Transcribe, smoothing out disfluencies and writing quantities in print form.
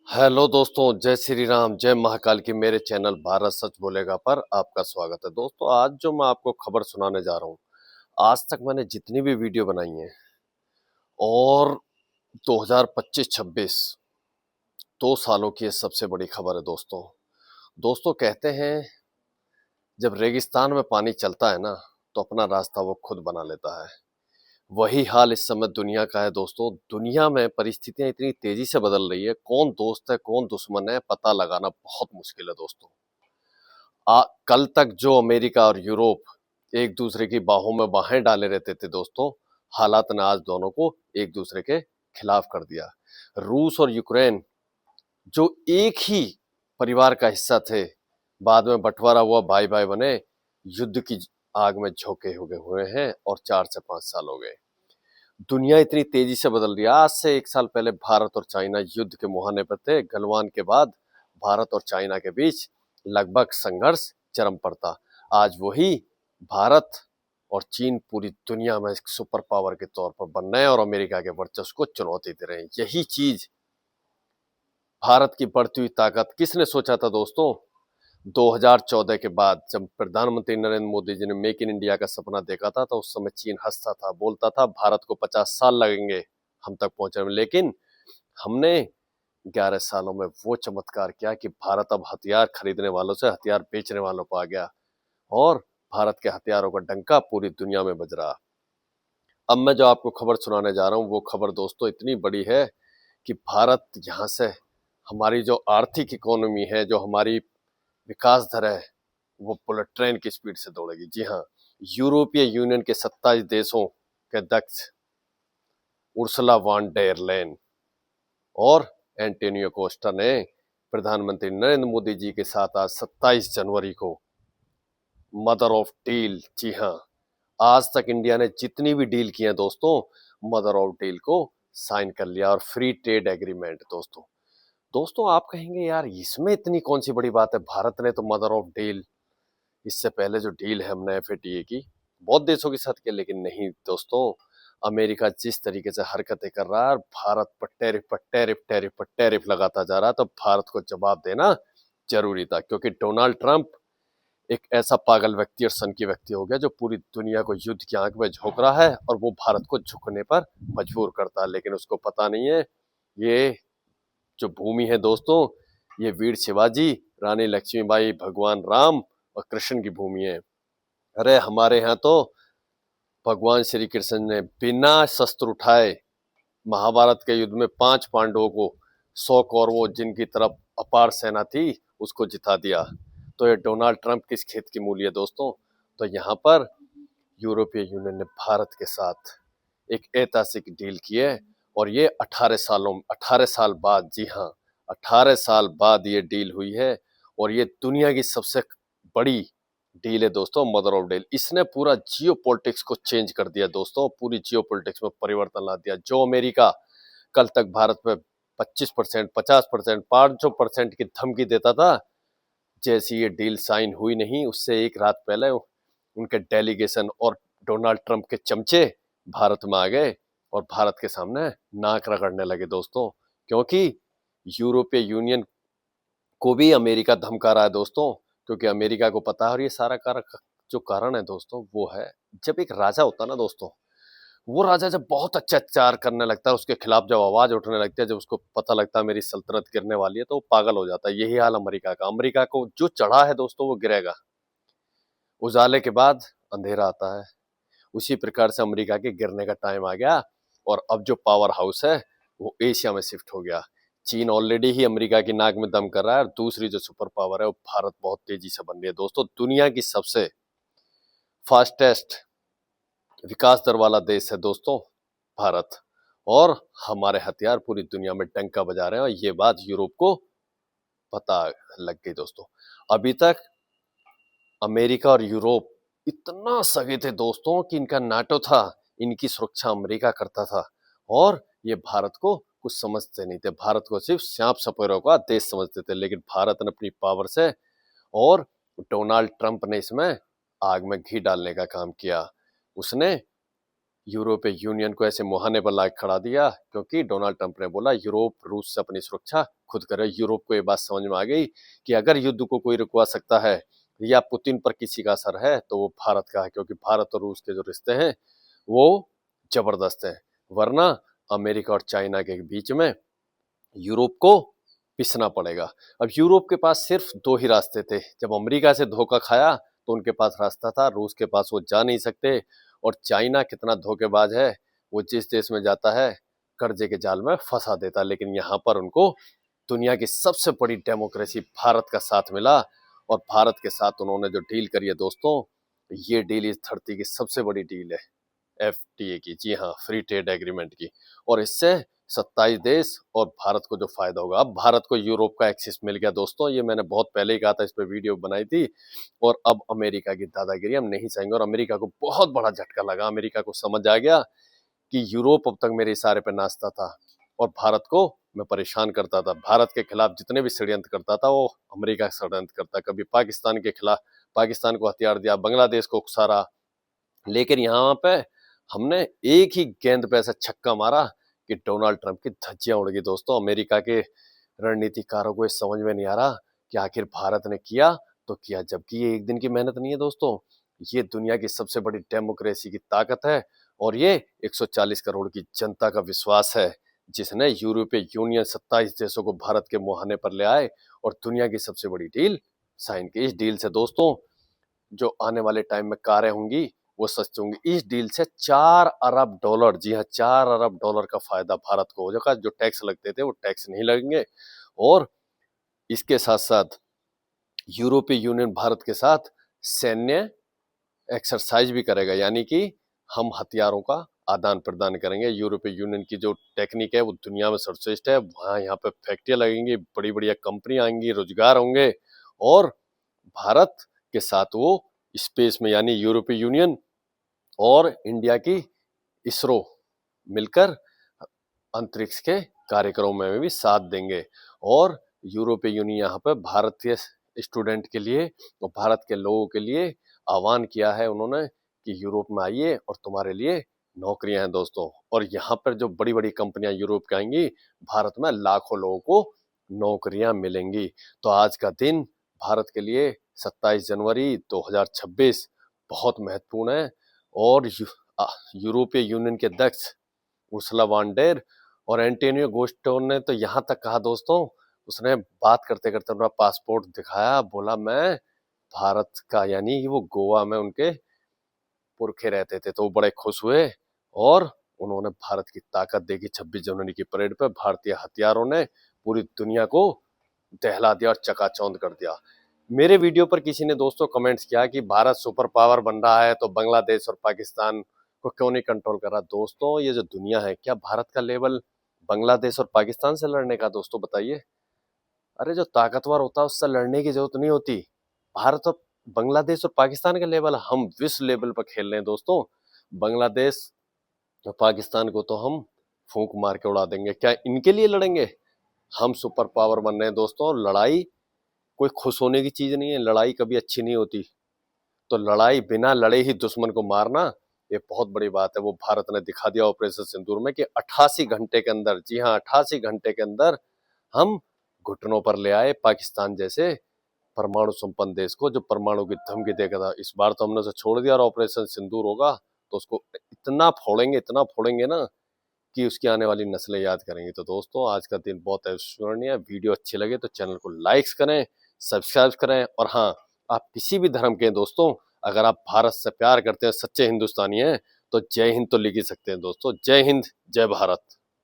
Hello दोस्तों, जय श्री राम, जय महाकाल की मेरे चैनल भारत सच बोलेगा पर आपका स्वागत है। दोस्तों, आज जो मैं आपको खबर सुनाने जा रहा हूँ, आज तक मैंने जितनी भी वीडियो बनाई है और 2025-26 2 सालों की ये सबसे बड़ी खबर है दोस्तों। दोस्तों, कहते हैं जब रेगिस्तान में पानी चलता है ना, तो अपना रास्ता वो खुद बना लेता है। वही हाल इस समय दुनिया का है दोस्तों। दुनिया में परिस्थितियां इतनी तेजी से बदल रही है, कौन दोस्त है कौन दुश्मन है पता लगाना बहुत मुश्किल है दोस्तों। कल तक जो अमेरिका और यूरोप एक दूसरे की बाहों में बाहें डाले रहते थे दोस्तों, हालात ने आज दोनों को एक दूसरे के खिलाफ कर दिया। रूस और यूक्रेन जो एक ही परिवार का हिस्सा थे, बाद में बंटवारा हुआ, भाई भाई बने, युद्ध की आग में झोंके हुए हैं और 4 से 5 साल हो गए। दुनिया इतनी तेजी से बदल रही है। आज से 1 साल पहले भारत और चाइना युद्ध के मुहाने पर थे। गलवान के बाद भारत और चाइना के बीच लगभग संघर्ष चरम पर था। आज वही भारत और चीन पूरी दुनिया में एक सुपर पावर के तौर पर बन रहे हैं और अमेरिका के वर्चस्व को चुनौती दे रहे हैं। यही चीज, भारत की बढ़ती हुई ताकत, किसने सोचा था दोस्तों? 2014 के बाद जब प्रधानमंत्री नरेंद्र मोदी जी ने मेक इन इंडिया का सपना देखा था, तो उस समय चीन हंसता था, बोलता था भारत को 50 साल लगेंगे हम तक पहुंचने में। लेकिन हमने 11 सालों में वो चमत्कार किया कि भारत अब हथियार खरीदने वालों से हथियार बेचने वालों को आ गया और भारत के हथियारों का डंका पूरी दुनिया में बज रहा। अब मैं जो आपको खबर सुनाने जा रहा हूँ, वो खबर दोस्तों इतनी बड़ी है कि भारत यहाँ से, हमारी जो आर्थिक इकोनॉमी है, जो हमारी विकास दर है, वो बुलेट ट्रेन की स्पीड से दौड़ेगी। जी हाँ, यूरोपीय यूनियन के 27 देशों के अध्यक्ष उर्सुला वॉन डेर लेyen और एंटोनियो कोस्टा ने प्रधानमंत्री नरेंद्र मोदी जी के साथ आज 27 जनवरी को मदर ऑफ डील, जी हाँ, आज तक इंडिया ने जितनी भी डील की है दोस्तों, मदर ऑफ डील को साइन कर लिया। और फ्री ट्रेड एग्रीमेंट दोस्तों। दोस्तों, आप कहेंगे यार इसमें इतनी कौन सी बड़ी बात है, भारत ने तो मदर ऑफ डील, इससे पहले जो डील है हमने FATA की बहुत देशों के साथ किया। लेकिन नहीं दोस्तों, अमेरिका जिस तरीके से हरकतें कर रहा है और भारत पर टैरिफ पर टैरिफ टैरिफ पर टैरिफ लगाता जा रहा है, तो भारत को जवाब देना जरूरी था। क्योंकि डोनाल्ड ट्रंप एक ऐसा पागल व्यक्ति और सन की व्यक्ति हो गया जो पूरी दुनिया को युद्ध की आंख में झोंक रहा है और वो भारत को झुकने पर मजबूर करता है। लेकिन उसको पता नहीं है, ये जो भूमि है दोस्तों, ये वीर शिवाजी, रानी लक्ष्मीबाई, भगवान राम और कृष्ण की भूमि है। अरे हमारे यहाँ तो भगवान श्री कृष्ण ने बिना शस्त्र उठाए महाभारत के युद्ध में 5 पांडवों को, 100 कौरवों जिनकी तरफ अपार सेना थी, उसको जिता दिया। तो ये डोनाल्ड ट्रंप किस खेत की मूली है दोस्तों? तो यहाँ पर यूरोपीय यूनियन ने भारत के साथ एक ऐतिहासिक डील की है और ये 18 साल बाद, जी हाँ, 18 साल बाद ये डील हुई है। और ये दुनिया की सबसे बड़ी डील है दोस्तों, मदर ऑफ डील। इसने पूरा जियो पॉलिटिक्स को चेंज कर दिया दोस्तों, पूरी जियो पॉलिटिक्स में परिवर्तन ला दिया। जो अमेरिका कल तक भारत में 25%, 50%, 500% की धमकी देता था, जैसी ये डील साइन हुई नहीं उससे एक रात पहले उनके डेलीगेशन और डोनाल्ड ट्रंप के चमचे भारत में आ गए और भारत के सामने नाक रगड़ने लगे दोस्तों। क्योंकि यूरोपीय यूनियन को भी अमेरिका धमका रहा है दोस्तों, क्योंकि अमेरिका को पता है। और ये सारा जो कारण है दोस्तों, वो है जब एक राजा होता है ना दोस्तों, वो राजा जब बहुत अत्याचार करने लगता है, उसके खिलाफ जब आवाज उठने लगती है, जब उसको पता लगता है मेरी सल्तनत गिरने वाली है, तो वो पागल हो जाता है। यही हाल अमेरिका का। अमेरिका को जो चढ़ा है दोस्तों, वो गिरेगा। उजाले के बाद अंधेरा आता है, उसी प्रकार से अमेरिका के गिरने का टाइम आ गया। और अब जो पावर हाउस है वो एशिया में शिफ्ट हो गया। चीन ऑलरेडी ही अमेरिका की नाक में दम कर रहा है और दूसरी जो सुपर पावर है वो भारत बहुत तेजी से बन रही है दोस्तों। दुनिया की सबसे फास्टेस्ट विकास दर वाला देश है दोस्तों भारत। और हमारे हथियार पूरी दुनिया में डंका बजा रहे हैं और ये बात यूरोप को पता लग गई दोस्तों। अभी तक अमेरिका और यूरोप इतना सगे थे दोस्तों कि इनका नाटो था, इनकी सुरक्षा अमेरिका करता था और ये भारत को कुछ समझते नहीं थे। भारत को सिर्फ सांप सपेरों का देश समझते थे। लेकिन भारत ने अपनी पावर से और डोनाल्ड ट्रंप ने इसमें आग में घी डालने का काम किया। उसने यूरोपीय यूनियन को ऐसे मुहाने पर ला खड़ा दिया, क्योंकि डोनाल्ड ट्रंप ने बोला यूरोप रूस से अपनी सुरक्षा खुद करे। यूरोप को ये बात समझ में आ गई कि अगर युद्ध को कोई रुकवा सकता है या पुतिन पर किसी का असर है तो वो भारत का है, क्योंकि भारत और रूस के जो रिश्ते हैं वो जबरदस्त हैं। वरना अमेरिका और चाइना के बीच में यूरोप को पिसना पड़ेगा। अब यूरोप के पास सिर्फ दो ही रास्ते थे। जब अमेरिका से धोखा खाया तो उनके पास रास्ता था, रूस के पास वो जा नहीं सकते। और चाइना कितना धोखेबाज है, वो जिस देश में जाता है कर्जे के जाल में फंसा देता। लेकिन यहाँ पर उनको दुनिया की सबसे बड़ी डेमोक्रेसी भारत का साथ मिला, और भारत के साथ उन्होंने जो डील करी है दोस्तों, ये डील इस धरती की सबसे बड़ी डील है, एफटीए की। जी हाँ, फ्री ट्रेड एग्रीमेंट की। और इससे 27 देश और भारत को जो फायदा होगा, अब भारत को यूरोप का एक्सेस मिल गया दोस्तों। ये मैंने बहुत पहले ही कहा था, इस पे वीडियो बनाई थी। और अब अमेरिका की दादागिरी हम नहीं चाहेंगे। और अमेरिका को बहुत बड़ा झटका लगा। अमेरिका को समझ आ गया कि यूरोप अब तक मेरे इशारे पे नाचता था और भारत को मैं परेशान करता था। भारत के खिलाफ जितने भी षड्यंत्र करता था वो अमेरिका षड्यंत्र करता। कभी पाकिस्तान के खिलाफ, पाकिस्तान को हथियार दिया, बांग्लादेश को उकसारा। लेकिन यहाँ पे हमने एक ही गेंद पे ऐसा छक्का मारा कि डोनाल्ड ट्रंप की धज्जियां उड़ गई दोस्तों। अमेरिका के रणनीतिकारों को ये समझ में नहीं आ रहा कि आखिर भारत ने किया तो किया, जबकि ये एक दिन की मेहनत नहीं है दोस्तों। ये दुनिया की सबसे बड़ी डेमोक्रेसी की ताकत है और ये 140 करोड़ की जनता का विश्वास है, जिसने यूरोपीय यूनियन 27 देशों को भारत के मुहाने पर ले आए और दुनिया की सबसे बड़ी डील साइन की। इस डील से दोस्तों जो आने वाले टाइम में कारें होंगी वो सस्ती होंगी। इस डील से 4 अरब डॉलर, जी हाँ 4 अरब डॉलर का फायदा भारत को हो जाएगा। जो टैक्स लगते थे वो टैक्स नहीं लगेंगे। और इसके साथ साथ यूरोपीय यूनियन भारत के साथ सैन्य एक्सरसाइज भी करेगा, यानी कि हम हथियारों का आदान प्रदान करेंगे। यूरोपीय यूनियन की जो टेक्निक है वो दुनिया में सर्वश्रेष्ठ है। वहाँ यहाँ पे फैक्ट्रियाँ लगेंगी, बड़ी बड़ी कंपनियां आएंगी, रोजगार होंगे। और भारत के साथ वो स्पेस में, यानी यूरोपीय यूनियन और इंडिया की इसरो मिलकर अंतरिक्ष के कार्यक्रमों में भी साथ देंगे। और यूरोपीय यूनियन यहाँ पर भारतीय स्टूडेंट के लिए और भारत के लोगों के लिए आह्वान किया है उन्होंने कि यूरोप में आइए और तुम्हारे लिए नौकरियां हैं दोस्तों। और यहाँ पर जो बड़ी बड़ी कंपनियां यूरोप की आएंगी, भारत में लाखों लोगों को नौकरियां मिलेंगी। तो आज का दिन भारत के लिए 27 जनवरी 2026 बहुत महत्वपूर्ण है। और यूरोपीय यूनियन के अध्यक्ष उर्सुला वॉन डेर और एंटोनियो गुटेरेस ने तो यहाँ तक कहा दोस्तों, उसने बात करते करते अपना पासपोर्ट दिखाया, बोला मैं भारत का, यानी वो गोवा में उनके पुरखे रहते थे, तो वो बड़े खुश हुए और उन्होंने भारत की ताकत देखी। 26 जनवरी की परेड पे भारतीय हथियारों ने पूरी दुनिया को दहला दिया और चकाचौंध कर दिया। मेरे वीडियो पर किसी ने दोस्तों कमेंट्स किया कि भारत सुपर पावर बन रहा है तो बांग्लादेश और पाकिस्तान को क्यों नहीं कंट्रोल कर रहा। दोस्तों ये जो दुनिया है, क्या भारत का लेवल बांग्लादेश और पाकिस्तान से लड़ने का दोस्तों बताइए। अरे जो ताकतवर होता है उससे लड़ने की जरूरत नहीं होती। भारत और बांग्लादेश और पाकिस्तान का लेवल, हम विश्व लेवल पर खेल रहे हैं दोस्तों। बांग्लादेश और पाकिस्तान को तो हम फूंक मार के उड़ा देंगे, क्या इनके लिए लड़ेंगे। हम सुपर पावर बन रहे हैं दोस्तों। लड़ाई कोई खुश होने की चीज नहीं है, लड़ाई कभी अच्छी नहीं होती। तो लड़ाई बिना लड़े ही दुश्मन को मारना ये बहुत बड़ी बात है। वो भारत ने दिखा दिया ऑपरेशन सिंदूर में कि 88 घंटे के अंदर, जी हाँ 88 घंटे के अंदर हम घुटनों पर ले आए पाकिस्तान जैसे परमाणु संपन्न देश को, जो परमाणु की धमकी देगा था। इस बार तो हमने उसे छोड़ दिया और ऑपरेशन सिंदूर होगा तो उसको इतना फोड़ेंगे ना कि उसकी आने वाली नस्लें याद करेंगी। तो दोस्तों आज का दिन बहुत अविस्मरणीय है। वीडियो अच्छी लगे तो चैनल को लाइक्स करें, सब्सक्राइब करें। और हाँ, आप किसी भी धर्म के हैं दोस्तों, अगर आप भारत से प्यार करते हैं, सच्चे हिंदुस्तानी हैं, तो जय हिंद तो लिख ही सकते हैं दोस्तों। जय हिंद, जय भारत।